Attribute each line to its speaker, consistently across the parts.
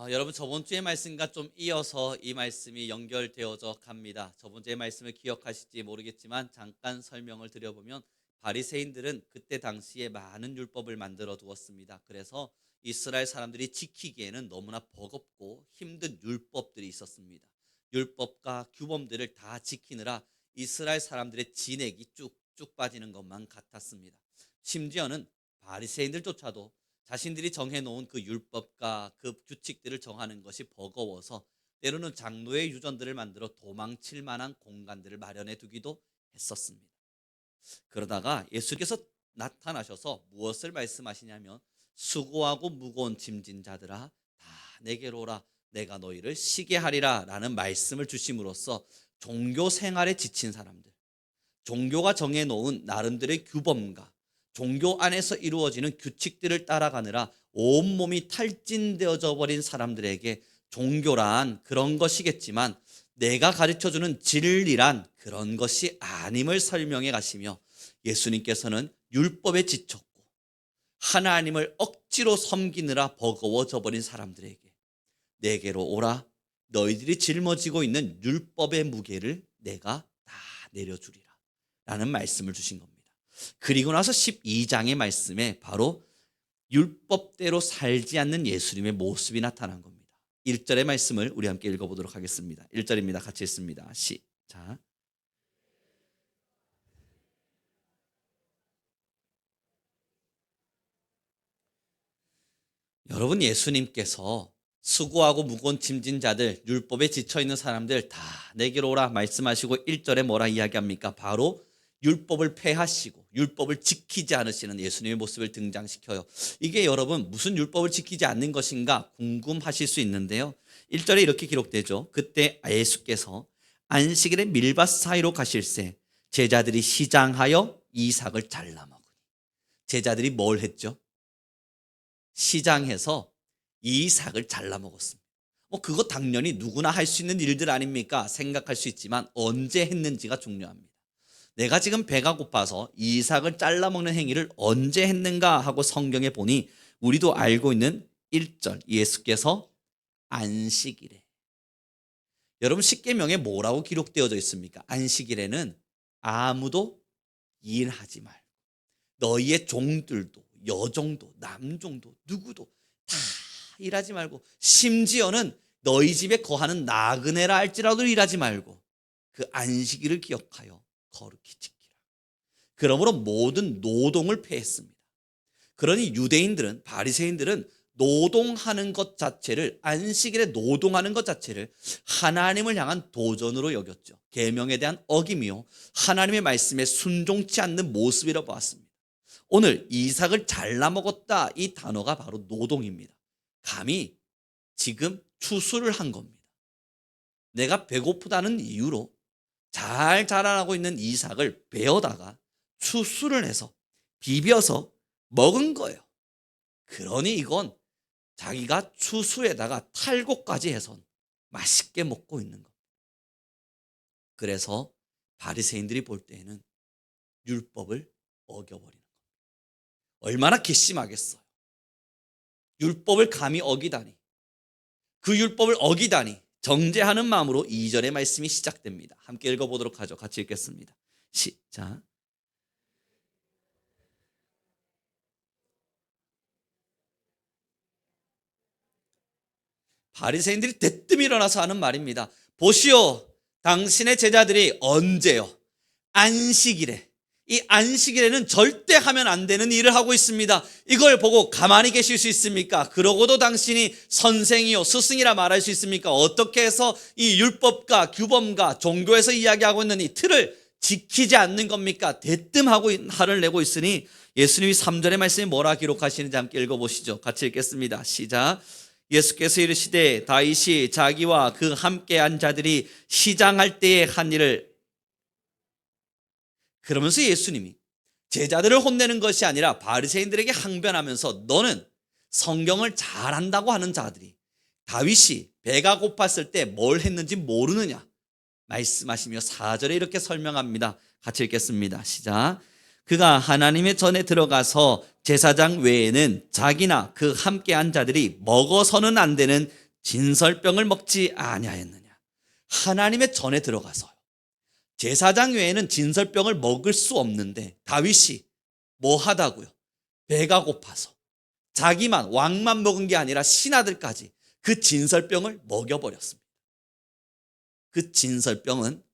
Speaker 1: 여러분 저번 주의 말씀과 좀 이어서 이 말씀이 연결되어져 갑니다. 저번 주의 말씀을 기억하실지 모르겠지만 잠깐 설명을 드려보면 바리새인들은 그때 당시에 많은 율법을 만들어 두었습니다. 그래서 이스라엘 사람들이 지키기에는 너무나 버겁고 힘든 율법들이 있었습니다. 율법과 규범들을 다 지키느라 이스라엘 사람들의 진액이 쭉쭉 빠지는 것만 같았습니다. 심지어는 바리새인들조차도 자신들이 정해놓은 그 율법과 그 규칙들을 정하는 것이 버거워서 때로는 장로의 유전들을 만들어 도망칠 만한 공간들을 마련해 두기도 했었습니다. 그러다가 예수께서 나타나셔서 무엇을 말씀하시냐면 수고하고 무거운 짐진 자들아 다 내게로 오라 내가 너희를 쉬게 하리라 라는 말씀을 주심으로써 종교 생활에 지친 사람들, 종교가 정해놓은 나름대로의 규범과 종교 안에서 이루어지는 규칙들을 따라가느라 온몸이 탈진되어져 버린 사람들에게 종교란 그런 것이겠지만 내가 가르쳐주는 진리란 그런 것이 아님을 설명해 가시며, 예수님께서는 율법에 지쳤고 하나님을 억지로 섬기느라 버거워져 버린 사람들에게 내게로 오라 너희들이 짊어지고 있는 율법의 무게를 내가 다 내려주리라 라는 말씀을 주신 겁니다. 그리고 나서 12장의 말씀에 바로 율법대로 살지 않는 예수님의 모습이 나타난 겁니다. 1절의 말씀을 우리 함께 읽어보도록 하겠습니다. 1절입니다. 같이 읽습니다. 시작. 여러분, 예수님께서 수고하고 무거운 짐진 자들, 율법에 지쳐있는 사람들 다 내게로 오라 말씀하시고 1절에 뭐라 이야기합니까? 바로 율법을 폐하시고 율법을 지키지 않으시는 예수님의 모습을 등장시켜요. 이게 여러분 무슨 율법을 지키지 않는 것인가 궁금하실 수 있는데요. 1절에 이렇게 기록되죠. 그때 예수께서 안식일에 밀밭 사이로 가실새 제자들이 시장하여 이삭을 잘라 먹으니. 제자들이 뭘 했죠? 시장해서 이삭을 잘라 먹었습니다. 그거 당연히 누구나 할 수 있는 일들 아닙니까? 생각할 수 있지만 언제 했는지가 중요합니다. 내가 지금 배가 고파서 이삭을 잘라 먹는 행위를 언제 했는가 하고 성경에 보니 우리도 알고 있는 1절, 예수께서 안식일에. 여러분 십계명에 뭐라고 기록되어져 있습니까? 안식일에는 아무도 일하지 말고 너희의 종들도 여종도 남종도 누구도 다 일하지 말고, 심지어는 너희 집에 거하는 나그네라 할지라도 일하지 말고 그 안식일을 기억하여 거룩히 지키라. 그러므로 모든 노동을 폐했습니다. 그러니 유대인들은, 바리새인들은 노동하는 것 자체를, 안식일에 노동하는 것 자체를 하나님을 향한 도전으로 여겼죠. 계명에 대한 어김이요 하나님의 말씀에 순종치 않는 모습이라 보았습니다. 오늘 이삭을 잘라 먹었다, 이 단어가 바로 노동입니다. 감히 지금 추수를 한 겁니다. 내가 배고프다는 이유로 잘 자라나고 있는 이삭을 베어다가 추수를 해서 비벼서 먹은 거예요. 그러니 이건 자기가 추수에다가 탈곡까지 해서 맛있게 먹고 있는 겁니다. 그래서 바리새인들이 볼 때에는 율법을 어겨버리는 겁니다. 얼마나 괘씸하겠어요. 율법을 감히 어기다니, 그 율법을 어기다니 정죄하는 마음으로 2절의 말씀이 시작됩니다. 함께 읽어보도록 하죠. 같이 읽겠습니다. 시작. 바리새인들이 대뜸 일어나서 하는 말입니다. 보시오, 당신의 제자들이 언제요? 안식일에, 이 안식일에는 절대 하면 안 되는 일을 하고 있습니다. 이걸 보고 가만히 계실 수 있습니까? 그러고도 당신이 선생이요 스승이라 말할 수 있습니까? 어떻게 해서 이 율법과 규범과 종교에서 이야기하고 있는 이 틀을 지키지 않는 겁니까? 대뜸 하고 화를 내고 있으니 예수님이 3절의 말씀에 뭐라 기록하시는지 함께 읽어보시죠. 같이 읽겠습니다. 시작. 예수께서 이르시되 다윗이 자기와 그 함께한 자들이 시장할 때에 한 일을, 그러면서 예수님이 제자들을 혼내는 것이 아니라 바리새인들에게 항변하면서 너는 성경을 잘한다고 하는 자들이 다윗이 배가 고팠을 때 뭘 했는지 모르느냐 말씀하시며 4절에 이렇게 설명합니다. 같이 읽겠습니다. 시작. 그가 하나님의 전에 들어가서 제사장 외에는 자기나 그 함께한 자들이 먹어서는 안 되는 진설병을 먹지 아니하였느냐. 하나님의 전에 들어가서요. 제사장 외에는 진설병을 먹을 수 없는데 다윗이 뭐 하다고요? 배가 고파서 자기만 왕만 먹은 게 아니라 신하들까지 그 진설병을 먹여버렸습니다. 그 진설병은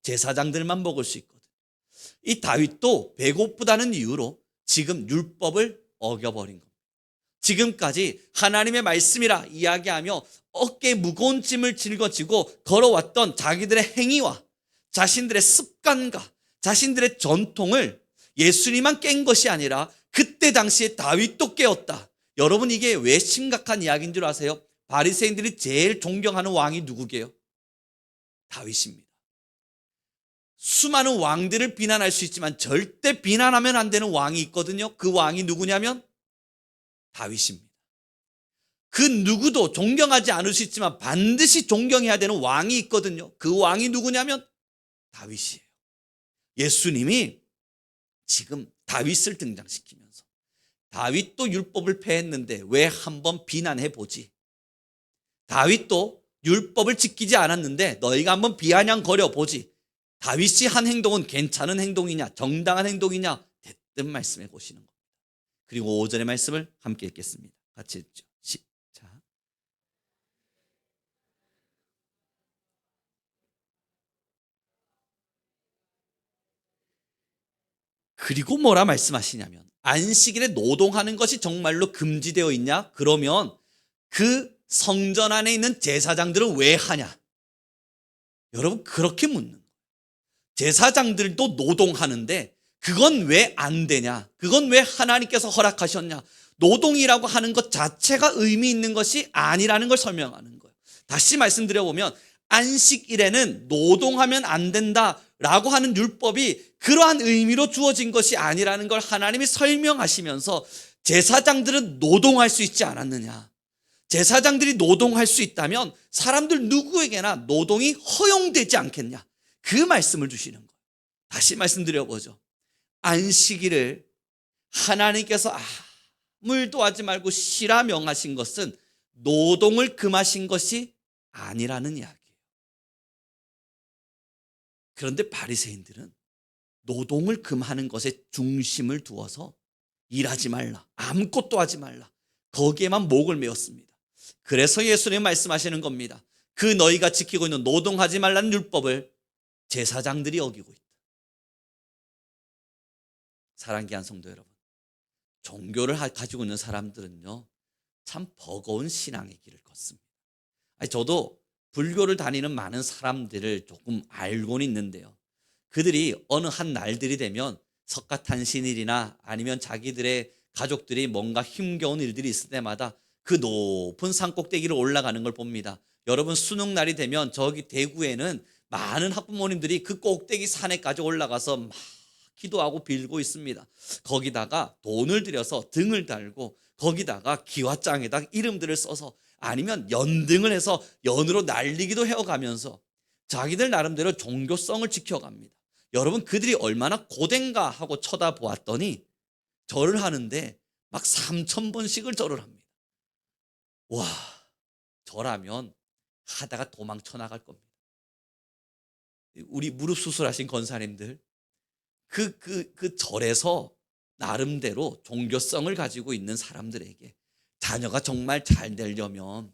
Speaker 1: 제사장들만 먹을 수 있거든. 이 다윗도 배고프다는 이유로 지금 율법을 어겨버린 겁니다. 지금까지 하나님의 말씀이라 이야기하며 어깨에 무거운 짐을 짊어지고 걸어왔던 자기들의 행위와 자신들의 습관과 자신들의 전통을 예수님만 깬 것이 아니라 그때 당시에 다윗도 깨었다. 여러분, 이게 왜 심각한 이야기인 줄 아세요? 바리새인들이 제일 존경하는 왕이 누구게요? 다윗입니다. 수많은 왕들을 비난할 수 있지만 절대 비난하면 안 되는 왕이 있거든요. 그 왕이 누구냐면 다윗입니다. 그 누구도 존경하지 않을 수 있지만 반드시 존경해야 되는 왕이 있거든요. 그 왕이 누구냐면 다윗이에요. 예수님이 지금 다윗을 등장시키면서 다윗도 율법을 폐했는데 왜 한번 비난해 보지? 다윗도 율법을 지키지 않았는데 너희가 한번 비아냥거려 보지. 다윗이 한 행동은 괜찮은 행동이냐, 정당한 행동이냐, 대뜸 말씀해 보시는 겁니다. 그리고 5절의 말씀을 함께 읽겠습니다. 같이 읽죠. 자, 그리고 뭐라 말씀하시냐면 안식일에 노동하는 것이 정말로 금지되어 있냐? 그러면 그 성전 안에 있는 제사장들은 왜 하냐? 여러분, 그렇게 묻는 거예요. 제사장들도 노동하는데 그건 왜 안 되냐? 그건 왜 하나님께서 허락하셨냐? 노동이라고 하는 것 자체가 의미 있는 것이 아니라는 걸 설명하는 거예요. 다시 말씀드려보면 안식일에는 노동하면 안 된다라고 하는 율법이 그러한 의미로 주어진 것이 아니라는 걸 하나님이 설명하시면서 제사장들은 노동할 수 있지 않았느냐? 제사장들이 노동할 수 있다면 사람들 누구에게나 노동이 허용되지 않겠냐? 그 말씀을 주시는 거예요. 다시 말씀드려보죠. 안식일을 하나님께서 아무일도 하지 말고 쉬라 명하신 것은 노동을 금하신 것이 아니라는 이야기예요. 그런데 바리새인들은 노동을 금하는 것에 중심을 두어서 일하지 말라, 아무것도 하지 말라, 거기에만 목을 메었습니다. 그래서 예수님 말씀하시는 겁니다. 그 너희가 지키고 있는 노동하지 말라는 율법을 제사장들이 어기고 있다. 사랑하는 귀한 성도 여러분, 종교를 가지고 있는 사람들은요 참 버거운 신앙의 길을 걷습니다. 저도 불교를 다니는 많은 사람들을 조금 알고는 있는데요, 그들이 어느 한 날들이 되면 석가탄신일이나 아니면 자기들의 가족들이 뭔가 힘겨운 일들이 있을 때마다 그 높은 산꼭대기를 올라가는 걸 봅니다. 여러분, 수능날이 되면 저기 대구에는 많은 학부모님들이 그 꼭대기 산에까지 올라가서 막 기도하고 빌고 있습니다. 거기다가 돈을 들여서 등을 달고 거기다가 기와장에다 이름들을 써서 아니면 연등을 해서 연으로 날리기도 해가면서 자기들 나름대로 종교성을 지켜갑니다. 여러분, 그들이 얼마나 고된가 하고 쳐다보았더니 절을 하는데 막 3,000번씩을 절을 합니다. 와, 저라면 하다가 도망쳐 나갈 겁니다. 우리 무릎 수술하신 권사님들, 그 절에서 나름대로 종교성을 가지고 있는 사람들에게 자녀가 정말 잘 되려면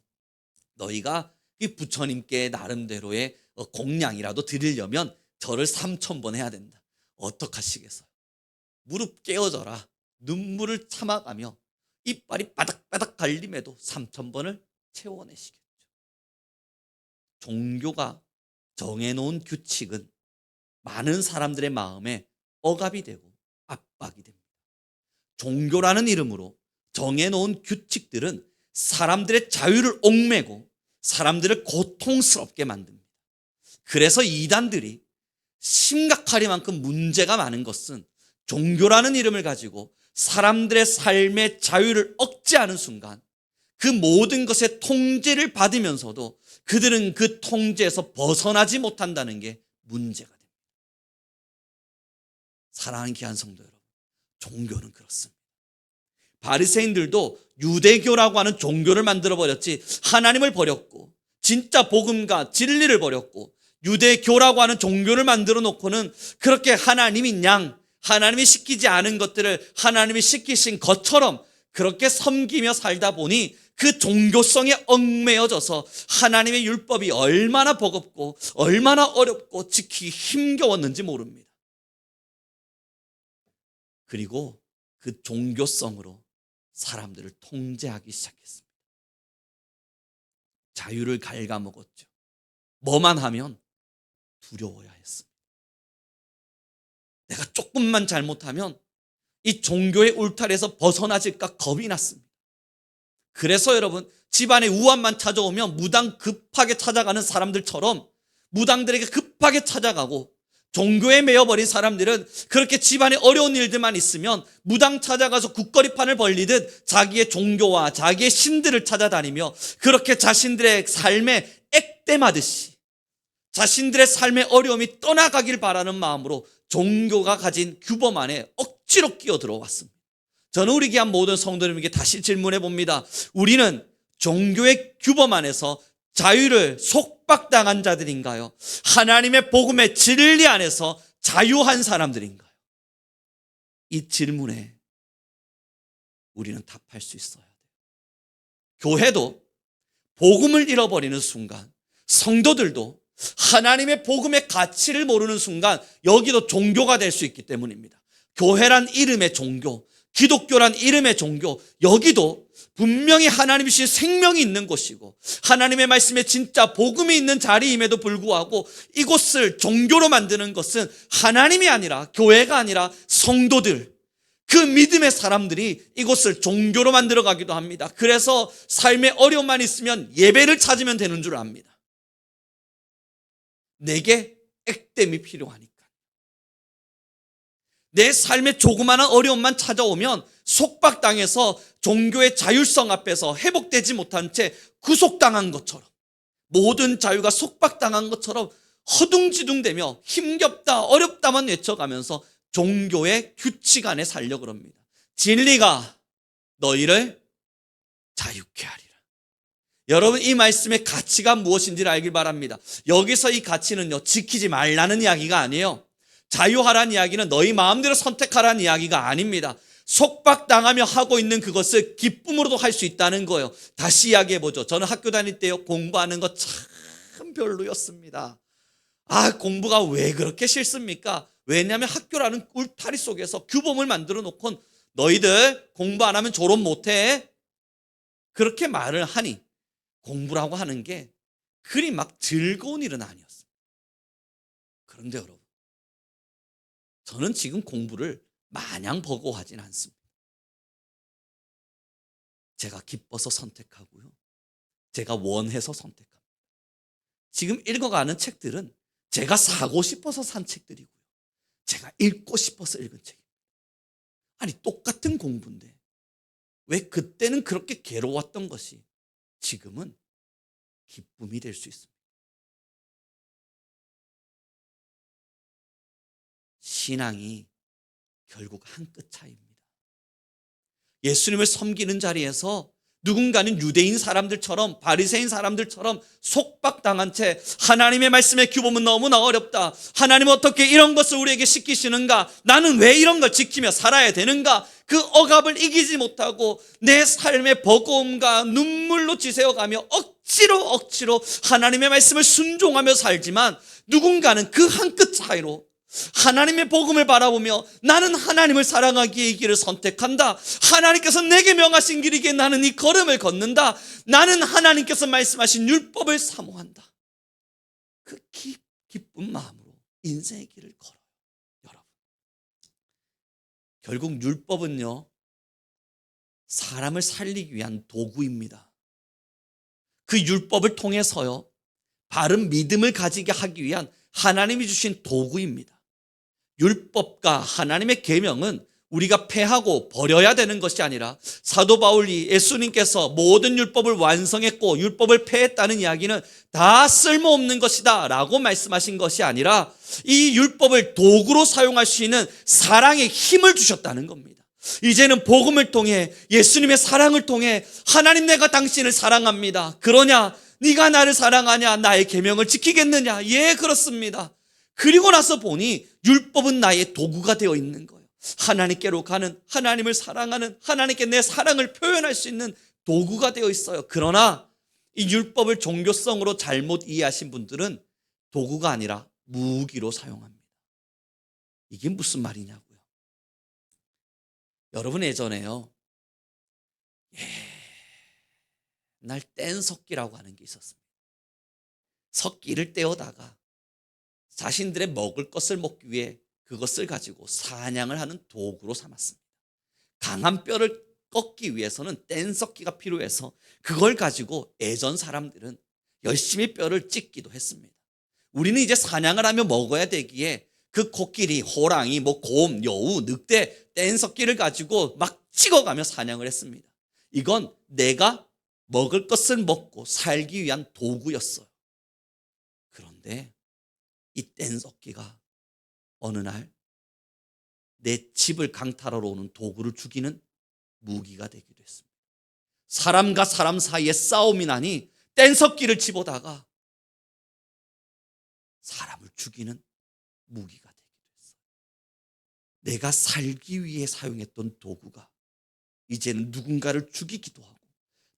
Speaker 1: 너희가 이 부처님께 나름대로의 공양이라도 드리려면 절을 3,000번 해야 된다. 어떡하시겠어요? 무릎 깨어져라 눈물을 참아가며 이빨이 바닥바닥 갈림에도 3,000번을 채워내시겠죠. 종교가 정해놓은 규칙은 많은 사람들의 마음에 억압이 되고 압박이 됩니다. 종교라는 이름으로 정해놓은 규칙들은 사람들의 자유를 옥매고 사람들을 고통스럽게 만듭니다. 그래서 이단들이 심각하리만큼 문제가 많은 것은 종교라는 이름을 가지고 사람들의 삶의 자유를 억제하는 순간 그 모든 것의 통제를 받으면서도 그들은 그 통제에서 벗어나지 못한다는 게 문제가 됩니다. 사랑하는 귀한 성도 여러분, 종교는 그렇습니다. 바리새인들도 유대교라고 하는 종교를 만들어 버렸지 하나님을 버렸고 진짜 복음과 진리를 버렸고 유대교라고 하는 종교를 만들어 놓고는 그렇게 하나님인 양, 하나님이 시키지 않은 것들을 하나님이 시키신 것처럼 그렇게 섬기며 살다 보니 그 종교성에 얽매여져서 하나님의 율법이 얼마나 버겁고 얼마나 어렵고 지키기 힘겨웠는지 모릅니다. 그리고 그 종교성으로 사람들을 통제하기 시작했습니다. 자유를 갉아먹었죠. 뭐만 하면 두려워야 했습니다. 내가 조금만 잘못하면 이 종교의 울타리에서 벗어나질까 겁이 났습니다. 그래서 여러분, 집안에 우환만 찾아오면 무당 급하게 찾아가는 사람들처럼 무당들에게 급하게 찾아가고, 종교에 매여버린 사람들은 그렇게 집안에 어려운 일들만 있으면 무당 찾아가서 국거리판을 벌리듯 자기의 종교와 자기의 신들을 찾아다니며 그렇게 자신들의 삶에 액땜하듯이 자신들의 삶의 어려움이 떠나가길 바라는 마음으로 종교가 가진 규범 안에 억지로 끼어들어왔습니다. 저는 우리 귀한 모든 성도님에게 다시 질문해 봅니다. 우리는 종교의 규범 안에서 자유를 속박당한 자들인가요? 하나님의 복음의 진리 안에서 자유한 사람들인가요? 이 질문에 우리는 답할 수 있어야 돼요. 교회도 복음을 잃어버리는 순간, 성도들도 하나님의 복음의 가치를 모르는 순간 여기도 종교가 될 수 있기 때문입니다. 교회란 이름의 종교, 기독교란 이름의 종교, 여기도 분명히 하나님이 주신 생명이 있는 곳이고 하나님의 말씀에 진짜 복음이 있는 자리임에도 불구하고 이곳을 종교로 만드는 것은 하나님이 아니라, 교회가 아니라 성도들, 그 믿음의 사람들이 이곳을 종교로 만들어 가기도 합니다. 그래서 삶의 어려움만 있으면 예배를 찾으면 되는 줄 압니다. 내게 액땜이 필요하니까. 내 삶의 조그마한 어려움만 찾아오면 속박당해서 종교의 자율성 앞에서 회복되지 못한 채 구속당한 것처럼, 모든 자유가 속박당한 것처럼 허둥지둥대며 힘겹다 어렵다만 외쳐가면서 종교의 규칙 안에 살려고 합니다. 진리가 너희를 자유케 하리라. 여러분, 이 말씀의 가치가 무엇인지를 알길 바랍니다. 여기서 이 가치는요, 지키지 말라는 이야기가 아니에요. 자유하라는 이야기는 너희 마음대로 선택하라는 이야기가 아닙니다. 속박당하며 하고 있는 그것을 기쁨으로도 할 수 있다는 거예요. 다시 이야기해보죠. 저는 학교 다닐 때요, 공부하는 거 참 별로였습니다. 공부가 왜 그렇게 싫습니까? 왜냐하면 학교라는 울타리 속에서 규범을 만들어 놓고 너희들 공부 안 하면 졸업 못해, 그렇게 말을 하니 공부라고 하는 게 그리 막 즐거운 일은 아니었어요. 그런데 여러분, 저는 지금 공부를 마냥 버거워하진 않습니다. 제가 기뻐서 선택하고요, 제가 원해서 선택합니다. 지금 읽어가는 책들은 제가 사고 싶어서 산 책들이고요, 제가 읽고 싶어서 읽은 책입니다. 아니, 똑같은 공부인데 왜 그때는 그렇게 괴로웠던 것이 지금은 기쁨이 될 수 있습니다. 신앙이 결국 한 끗 차이입니다. 예수님을 섬기는 자리에서 누군가는 유대인 사람들처럼, 바리새인 사람들처럼 속박당한 채 하나님의 말씀의 규범은 너무나 어렵다, 하나님은 어떻게 이런 것을 우리에게 시키시는가, 나는 왜 이런 걸 지키며 살아야 되는가, 그 억압을 이기지 못하고 내 삶의 버거움과 눈물로 지새워가며 억지로 하나님의 말씀을 순종하며 살지만, 누군가는 그 한 끗 차이로 하나님의 복음을 바라보며 나는 하나님을 사랑하기에 이 길을 선택한다, 하나님께서 내게 명하신 길이기에 나는 이 걸음을 걷는다, 나는 하나님께서 말씀하신 율법을 사모한다, 그 기쁜 마음으로 인생의 길을 걸어요. 여러분, 결국 율법은요, 사람을 살리기 위한 도구입니다. 그 율법을 통해서요, 바른 믿음을 가지게 하기 위한 하나님이 주신 도구입니다. 율법과 하나님의 계명은 우리가 폐하고 버려야 되는 것이 아니라, 사도 바울이 예수님께서 모든 율법을 완성했고 율법을 폐했다는 이야기는 다 쓸모없는 것이다 라고 말씀하신 것이 아니라 이 율법을 도구로 사용할 수 있는 사랑의 힘을 주셨다는 겁니다. 이제는 복음을 통해, 예수님의 사랑을 통해 하나님, 내가 당신을 사랑합니다. 그러냐? 네가 나를 사랑하냐? 나의 계명을 지키겠느냐? 예, 그렇습니다. 그리고 나서 보니 율법은 나의 도구가 되어 있는 거예요. 하나님께로 가는, 하나님을 사랑하는, 하나님께 내 사랑을 표현할 수 있는 도구가 되어 있어요. 그러나 이 율법을 종교성으로 잘못 이해하신 분들은 도구가 아니라 무기로 사용합니다. 이게 무슨 말이냐고요. 여러분, 예전에요, 옛날 뗀석기라고 하는 게 있었습니다. 석기를 떼어다가 자신들의 먹을 것을 먹기 위해 그것을 가지고 사냥을 하는 도구로 삼았습니다. 강한 뼈를 꺾기 위해서는 뗀석기가 필요해서 그걸 가지고 예전 사람들은 열심히 뼈를 찢기도 했습니다. 우리는 이제 사냥을 하며 먹어야 되기에 그 코끼리, 호랑이, 곰, 여우, 늑대, 뗀석기를 가지고 막 찍어가며 사냥을 했습니다. 이건 내가 먹을 것을 먹고 살기 위한 도구였어요. 그런데 이 뗀석기가 어느 날 내 집을 강탈하러 오는 도구를 죽이는 무기가 되기도 했습니다. 사람과 사람 사이에 싸움이 나니 뗀석기를 집어다가 사람을 죽이는 무기가 되기도 했어요. 내가 살기 위해 사용했던 도구가 이제는 누군가를 죽이기도 하고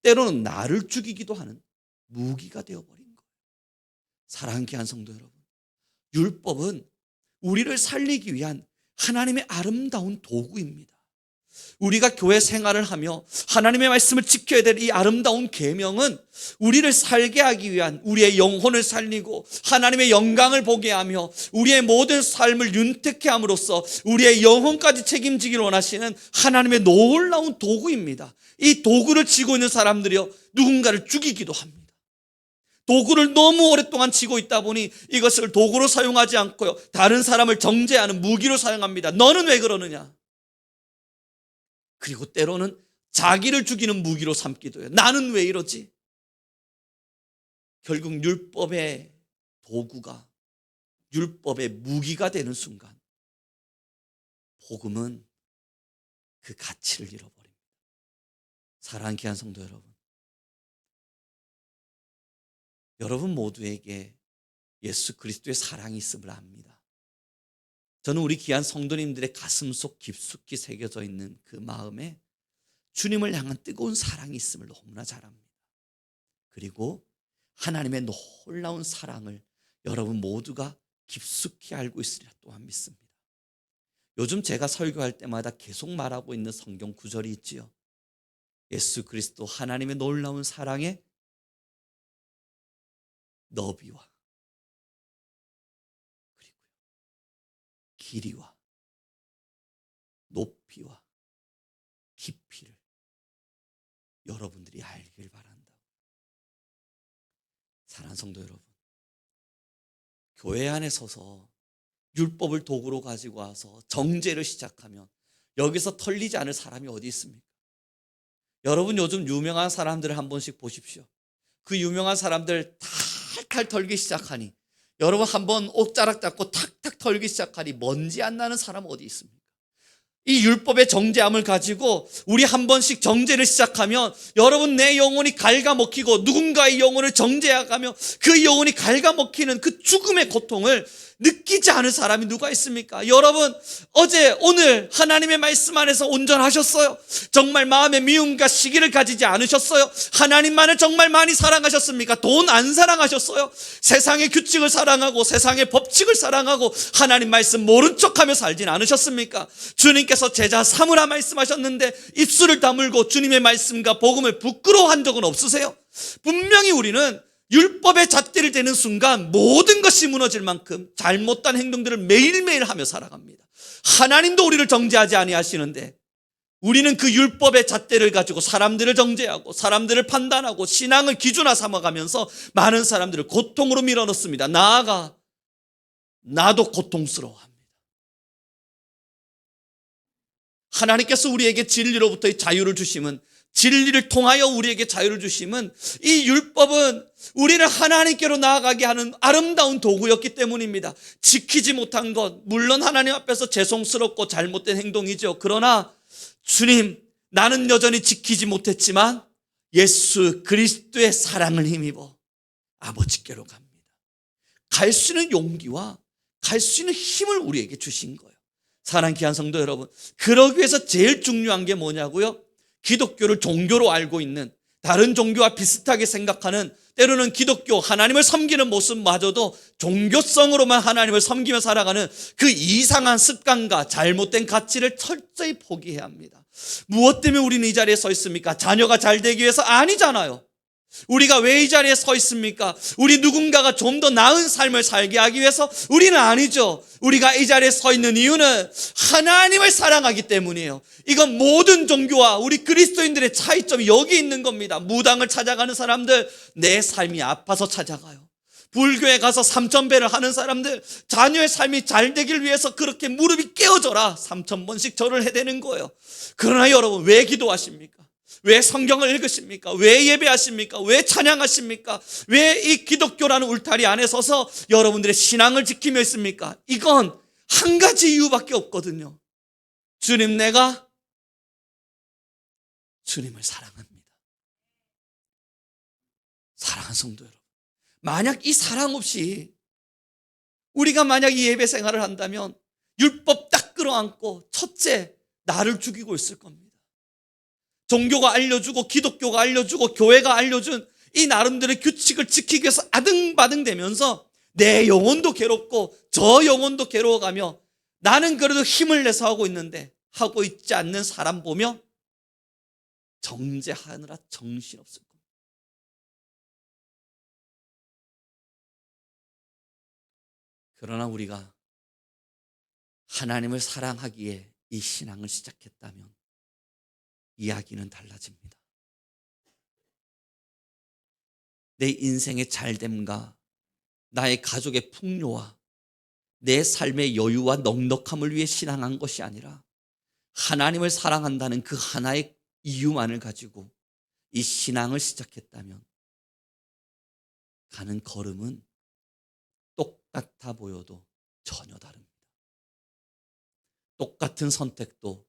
Speaker 1: 때로는 나를 죽이기도 하는 무기가 되어버린 거예요. 사랑하는 귀한 성도 여러분, 율법은 우리를 살리기 위한 하나님의 아름다운 도구입니다. 우리가 교회 생활을 하며 하나님의 말씀을 지켜야 될 이 아름다운 계명은 우리를 살게 하기 위한, 우리의 영혼을 살리고 하나님의 영광을 보게 하며 우리의 모든 삶을 윤택케 함으로써 우리의 영혼까지 책임지기를 원하시는 하나님의 놀라운 도구입니다. 이 도구를 쥐고 있는 사람들이요, 누군가를 죽이기도 합니다. 도구를 너무 오랫동안 쥐고 있다 보니 이것을 도구로 사용하지 않고요, 다른 사람을 정죄하는 무기로 사용합니다. 너는 왜 그러느냐? 그리고 때로는 자기를 죽이는 무기로 삼기도 해요. 나는 왜 이러지? 결국 율법의 도구가 율법의 무기가 되는 순간 복음은 그 가치를 잃어버립니다. 사랑하는 귀한 성도 여러분, 여러분 모두에게 예수 그리스도의 사랑이 있음을 압니다. 저는 우리 귀한 성도님들의 가슴속 깊숙이 새겨져 있는 그 마음에 주님을 향한 뜨거운 사랑이 있음을 너무나 잘 압니다. 그리고 하나님의 놀라운 사랑을 여러분 모두가 깊숙이 알고 있으리라 또한 믿습니다. 요즘 제가 설교할 때마다 계속 말하고 있는 성경 구절이 있지요. 예수 그리스도 하나님의 놀라운 사랑에 너비와 그리고 길이와 높이와 깊이를 여러분들이 알길 바란다. 사랑하는 성도 여러분, 교회 안에 서서 율법을 도구로 가지고 와서 정죄를 시작하면 여기서 털리지 않을 사람이 어디 있습니까? 여러분, 요즘 유명한 사람들을 한 번씩 보십시오. 그 유명한 사람들 탈탈 털기 시작하니, 여러분 한번 옷자락 잡고 탁탁 털기 시작하니 먼지 안 나는 사람 어디 있습니까? 이 율법의 정죄함을 가지고 우리 한 번씩 정죄를 시작하면 여러분, 내 영혼이 갉아먹히고 누군가의 영혼을 정죄해가며 그 영혼이 갉아먹히는 그 죽음의 고통을 느끼지 않을 사람이 누가 있습니까? 여러분, 어제 오늘 하나님의 말씀 안에서 온전하셨어요? 정말 마음의 미움과 시기를 가지지 않으셨어요? 하나님만을 정말 많이 사랑하셨습니까? 돈 안 사랑하셨어요? 세상의 규칙을 사랑하고 세상의 법칙을 사랑하고 하나님 말씀 모른 척하며 살진 않으셨습니까? 주님께서 제자 삼으라 말씀하셨는데 입술을 다물고 주님의 말씀과 복음을 부끄러워한 적은 없으세요? 분명히 우리는 율법의 잣대를 대는 순간 모든 것이 무너질 만큼 잘못된 행동들을 매일매일 하며 살아갑니다. 하나님도 우리를 정죄하지 아니하시는데 우리는 그 율법의 잣대를 가지고 사람들을 정죄하고 사람들을 판단하고 신앙을 기준화 삼아가면서 많은 사람들을 고통으로 밀어넣습니다. 나아가 나도 고통스러워합니다. 하나님께서 우리에게 진리로부터의 자유를 주심은, 진리를 통하여 우리에게 자유를 주심은, 이 율법은 우리를 하나님께로 나아가게 하는 아름다운 도구였기 때문입니다. 지키지 못한 것, 물론 하나님 앞에서 죄송스럽고 잘못된 행동이죠. 그러나 주님, 나는 여전히 지키지 못했지만 예수 그리스도의 사랑을 힘입어 아버지께로 갑니다. 갈 수 있는 용기와 갈 수 있는 힘을 우리에게 주신 거예요. 사랑하는 귀한 성도 여러분, 그러기 위해서 제일 중요한 게 뭐냐고요? 기독교를 종교로 알고 있는, 다른 종교와 비슷하게 생각하는, 때로는 기독교 하나님을 섬기는 모습마저도 종교성으로만 하나님을 섬기며 살아가는 그 이상한 습관과 잘못된 가치를 철저히 포기해야 합니다. 무엇 때문에 우리는 이 자리에 서 있습니까? 자녀가 잘 되기 위해서? 아니잖아요. 우리가 왜 이 자리에 서 있습니까? 우리 누군가가 좀 더 나은 삶을 살게 하기 위해서? 우리는 아니죠. 우리가 이 자리에 서 있는 이유는 하나님을 사랑하기 때문이에요. 이건 모든 종교와 우리 그리스도인들의 차이점이 여기 있는 겁니다. 무당을 찾아가는 사람들, 내 삶이 아파서 찾아가요. 불교에 가서 3000배를 하는 사람들, 자녀의 삶이 잘 되길 위해서 그렇게 무릎이 깨어져라 3000번씩 절을 해대는 거예요. 그러나 여러분, 왜 기도하십니까? 왜 성경을 읽으십니까? 왜 예배하십니까? 왜 찬양하십니까? 왜 이 기독교라는 울타리 안에 서서 여러분들의 신앙을 지키며 있습니까? 이건 한 가지 이유밖에 없거든요. 주님, 내가 주님을 사랑합니다. 사랑하는 성도 여러분, 만약 이 사랑 없이 우리가 만약 이 예배 생활을 한다면 율법 딱 끌어안고 첫째, 나를 죽이고 있을 겁니다. 종교가 알려주고 기독교가 알려주고 교회가 알려준 이 나름대로의 규칙을 지키기 위해서 아등바등되면서 내 영혼도 괴롭고 저 영혼도 괴로워가며, 나는 그래도 힘을 내서 하고 있는데 하고 있지 않는 사람 보며 정죄하느라 정신없을 겁니다. 그러나 우리가 하나님을 사랑하기에 이 신앙을 시작했다면 이야기는 달라집니다. 내 인생의 잘됨과 나의 가족의 풍요와 내 삶의 여유와 넉넉함을 위해 신앙한 것이 아니라 하나님을 사랑한다는 그 하나의 이유만을 가지고 이 신앙을 시작했다면 가는 걸음은 똑같아 보여도 전혀 다릅니다. 똑같은 선택도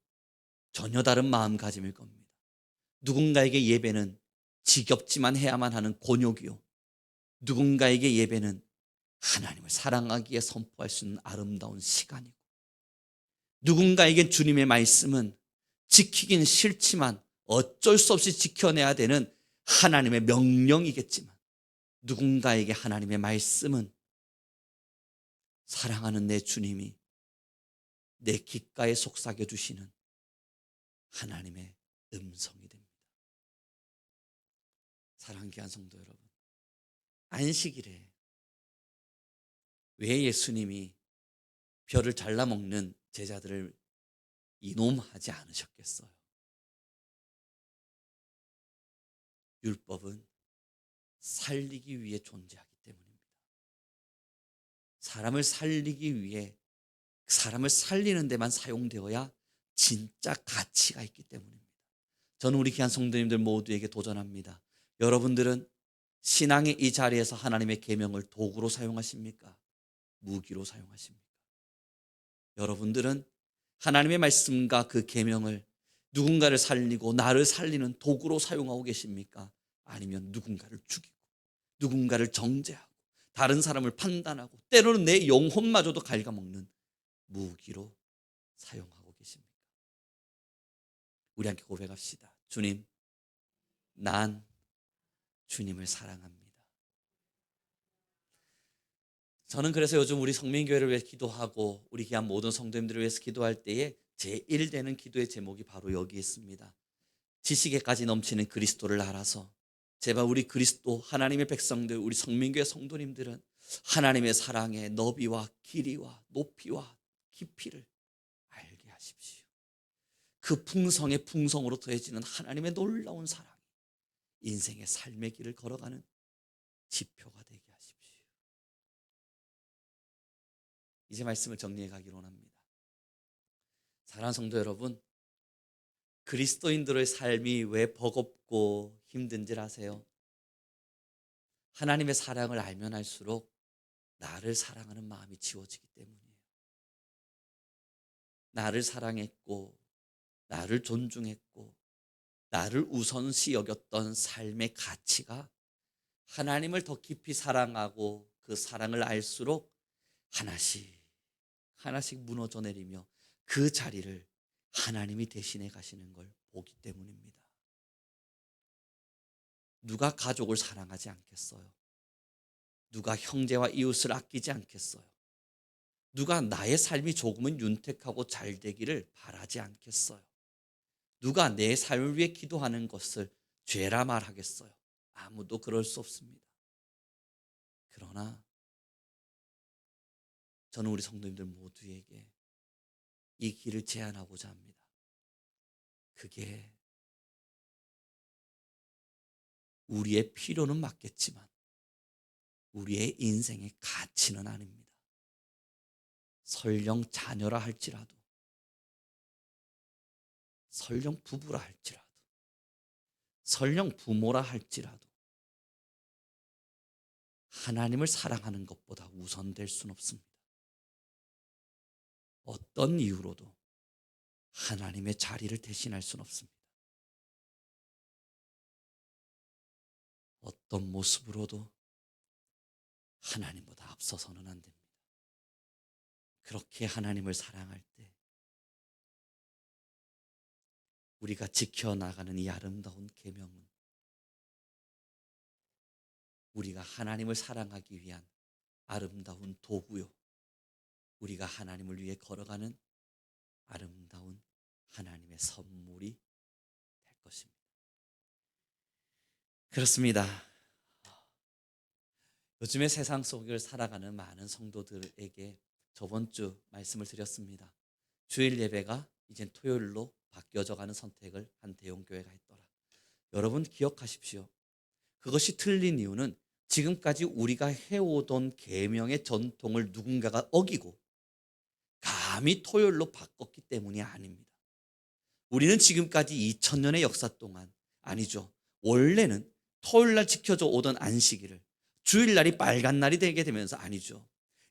Speaker 1: 전혀 다른 마음가짐일 겁니다. 누군가에게 예배는 지겹지만 해야만 하는 곤욕이요, 누군가에게 예배는 하나님을 사랑하기에 선포할 수 있는 아름다운 시간이고, 누군가에겐 주님의 말씀은 지키긴 싫지만 어쩔 수 없이 지켜내야 되는 하나님의 명령이겠지만, 누군가에게 하나님의 말씀은 사랑하는 내 주님이 내 귓가에 속삭여 주시는 하나님의 음성이 됩니다. 사랑하는 귀한 성도 여러분, 안식일에 왜 예수님이 벼를 잘라 먹는 제자들을 이놈하지 않으셨겠어요? 율법은 살리기 위해 존재하기 때문입니다. 사람을 살리기 위해, 사람을 살리는 데만 사용되어야 진짜 가치가 있기 때문입니다. 저는 우리 귀한 성도님들 모두에게 도전합니다. 여러분들은 신앙의 이 자리에서 하나님의 계명을 도구로 사용하십니까? 무기로 사용하십니까? 여러분들은 하나님의 말씀과 그 계명을 누군가를 살리고 나를 살리는 도구로 사용하고 계십니까? 아니면 누군가를 죽이고 누군가를 정죄하고 다른 사람을 판단하고 때로는 내 영혼마저도 갉아먹는 무기로 사용하고 계십니까? 우리 함께 고백합시다. 주님, 난 주님을 사랑합니다. 저는 그래서 요즘 우리 성민교회를 위해 기도하고 우리 귀한 모든 성도님들을 위해서 기도할 때에 제1되는 기도의 제목이 바로 여기 있습니다. 지식에까지 넘치는 그리스도를 알아서 제발 우리 그리스도 하나님의 백성들, 우리 성민교회 성도님들은 하나님의 사랑의 너비와 길이와 높이와 깊이를 알게 하십시오. 그 풍성의 풍성으로 더해지는 하나님의 놀라운 사랑이 인생의 삶의 길을 걸어가는 지표가 되게 하십시오. 이제 말씀을 정리해 가기로 합니다. 사랑하는 성도 여러분, 그리스도인들의 삶이 왜 버겁고 힘든지 아세요? 하나님의 사랑을 알면 알수록 나를 사랑하는 마음이 지워지기 때문이에요. 나를 사랑했고 나를 존중했고 나를 우선시 여겼던 삶의 가치가 하나님을 더 깊이 사랑하고 그 사랑을 알수록 하나씩 하나씩 무너져 내리며 그 자리를 하나님이 대신해 가시는 걸 보기 때문입니다. 누가 가족을 사랑하지 않겠어요? 누가 형제와 이웃을 아끼지 않겠어요? 누가 나의 삶이 조금은 윤택하고 잘 되기를 바라지 않겠어요? 누가 내 삶을 위해 기도하는 것을 죄라 말하겠어요? 아무도 그럴 수 없습니다. 그러나 저는 우리 성도님들 모두에게 이 길을 제안하고자 합니다. 그게 우리의 필요는 맞겠지만 우리의 인생의 가치는 아닙니다. 설령 자녀라 할지라도, 설령 부부라 할지라도, 설령 부모라 할지라도 하나님을 사랑하는 것보다 우선될 수는 없습니다. 어떤 이유로도 하나님의 자리를 대신할 수는 없습니다. 어떤 모습으로도 하나님보다 앞서서는 안 됩니다. 그렇게 하나님을 사랑할 때 우리가 지켜나가는 이 아름다운 계명은 우리가 하나님을 사랑하기 위한 아름다운 도구요, 우리가 하나님을 위해 걸어가는 아름다운 하나님의 선물이 될 것입니다. 그렇습니다. 요즘에 세상 속을 살아가는 많은 성도들에게 저번 주 말씀을 드렸습니다. 주일 예배가 이젠 토요일로 바뀌어져 가는 선택을 한 대형교회가 했더라. 여러분 기억하십시오. 그것이 틀린 이유는 지금까지 우리가 해오던 계명의 전통을 누군가가 어기고 감히 토요일로 바꿨기 때문이 아닙니다. 우리는 지금까지 2000년의 역사 동안, 아니죠, 원래는 토요일날 지켜져 오던 안식일을 주일날이 빨간 날이 되게 되면서, 아니죠,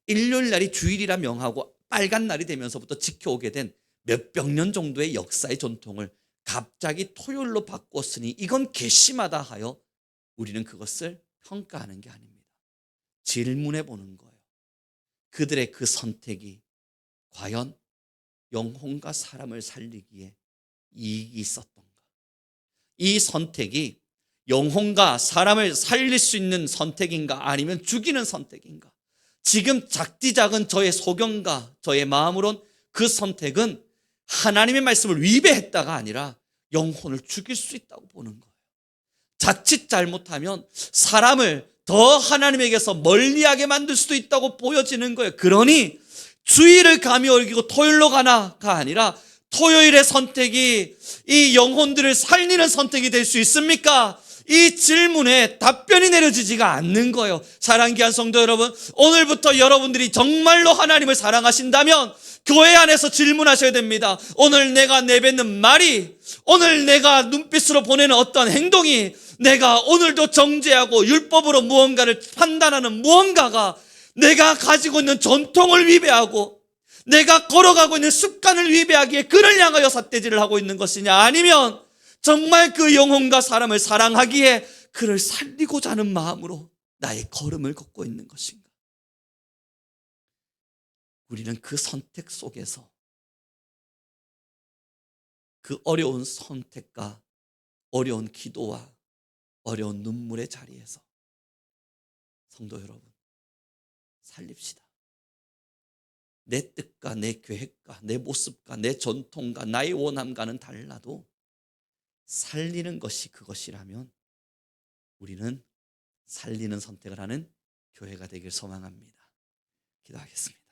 Speaker 1: 일요일날이 주일이라 명하고 빨간 날이 되면서부터 지켜오게 된 몇백 년 정도의 역사의 전통을 갑자기 토요일로 바꿨으니 이건 괘씸하다 하여 우리는 그것을 평가하는 게 아닙니다. 질문해 보는 거예요. 그들의 그 선택이 과연 영혼과 사람을 살리기에 이익이 있었던가? 이 선택이 영혼과 사람을 살릴 수 있는 선택인가, 아니면 죽이는 선택인가? 지금 작디작은 저의 소견과 저의 마음으론 그 선택은 하나님의 말씀을 위배했다가 아니라 영혼을 죽일 수 있다고 보는 거예요. 자칫 잘못하면 사람을 더 하나님에게서 멀리하게 만들 수도 있다고 보여지는 거예요. 그러니 주일을 감히 어기고 토요일로 가나가 아니라 토요일의 선택이 이 영혼들을 살리는 선택이 될 수 있습니까? 이 질문에 답변이 내려지지가 않는 거예요. 사랑하는 귀한 성도 여러분, 오늘부터 여러분들이 정말로 하나님을 사랑하신다면 교회 안에서 질문하셔야 됩니다. 오늘 내가 내뱉는 말이, 오늘 내가 눈빛으로 보내는 어떤 행동이, 내가 오늘도 정죄하고 율법으로 무언가를 판단하는 무언가가 내가 가지고 있는 전통을 위배하고 내가 걸어가고 있는 습관을 위배하기에 그를 향하여 삿대질을 하고 있는 것이냐, 아니면 정말 그 영혼과 사람을 사랑하기에 그를 살리고자 하는 마음으로 나의 걸음을 걷고 있는 것인가? 우리는 그 선택 속에서, 그 어려운 선택과 어려운 기도와 어려운 눈물의 자리에서 성도 여러분, 살립시다. 내 뜻과 내 계획과 내 모습과 내 전통과 나의 원함과는 달라도 살리는 것이 그것이라면 우리는 살리는 선택을 하는 교회가 되길 소망합니다. 기도하겠습니다.